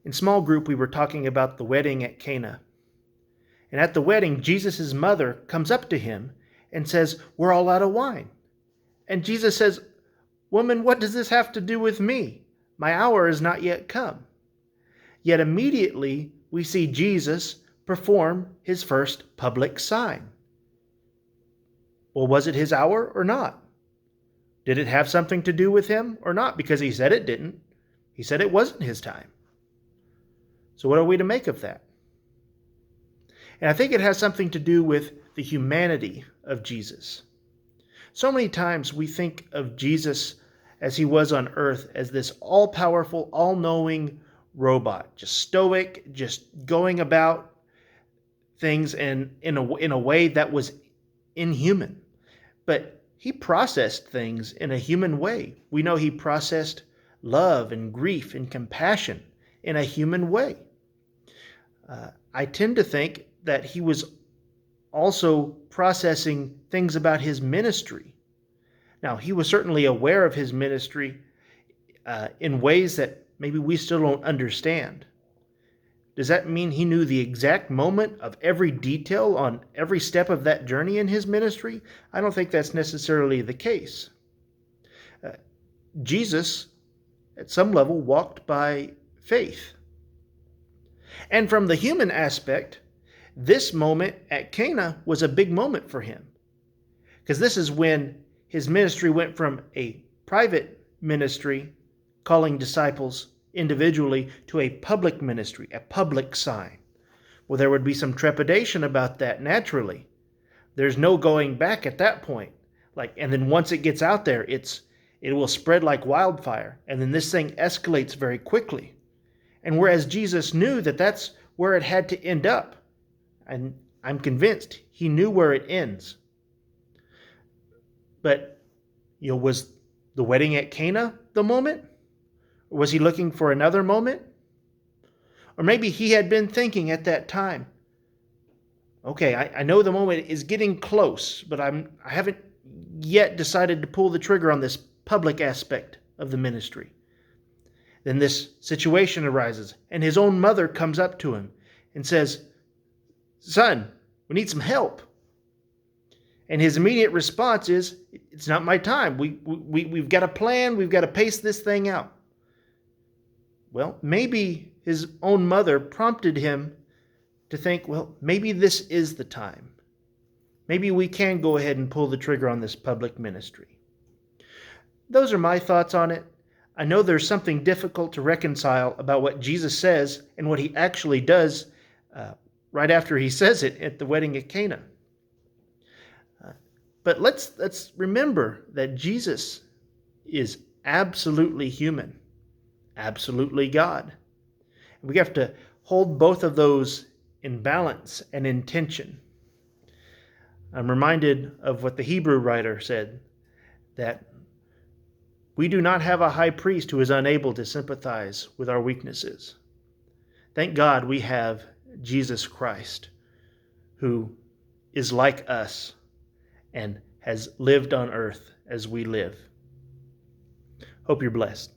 In small group, we were talking about the wedding at Cana. And at the wedding, Jesus' mother comes up to him and says, "We're all out of wine." And Jesus says, "Woman, what does this have to do with me? My hour is not yet come." Yet immediately we see Jesus perform his first public sign. Well, was it his hour or not? Did it have something to do with him or not? Because he said it didn't. He said it wasn't his time. So what are we to make of that? And I think it has something to do with the humanity of Jesus. So many times we think of Jesus as he was on earth as this all-powerful, all-knowing robot, just stoic, just going about things in a way that was inhuman. But he processed things in a human way. We know he processed love and grief and compassion in a human way. I tend to think that he was also processing things about his ministry. Now, he was certainly aware of his ministry in ways that maybe we still don't understand. Does that mean he knew the exact moment of every detail on every step of that journey in his ministry? I don't think that's necessarily the case. Jesus, at some level, walked by faith. And from the human aspect, this moment at Cana was a big moment for him. Because this is when his ministry went from a private ministry, calling disciples individually, to a public ministry, a public sign. Well, there would be some trepidation about that naturally. There's no going back at that point. And then once it gets out there, it will spread like wildfire. And then this thing escalates very quickly. And whereas Jesus knew that that's where it had to end up, and I'm convinced he knew where it ends. But, was the wedding at Cana the moment? Or was he looking for another moment? Or maybe he had been thinking at that time, okay, I know the moment is getting close, but I haven't yet decided to pull the trigger on this public aspect of the ministry. Then this situation arises, and his own mother comes up to him and says, "Son, we need some help." And his immediate response is, "It's not my time. We've got a plan. We've got to pace this thing out." Well, maybe his own mother prompted him to think, well, maybe this is the time. Maybe we can go ahead and pull the trigger on this public ministry. Those are my thoughts on it. I know there's something difficult to reconcile about what Jesus says and what he actually does right after he says it at the wedding at Cana. But let's remember that Jesus is absolutely human, absolutely God. We have to hold both of those in balance and in tension. I'm reminded of what the Hebrew writer said, that we do not have a high priest who is unable to sympathize with our weaknesses. Thank God we have Jesus Christ, who is like us and has lived on earth as we live. Hope you're blessed.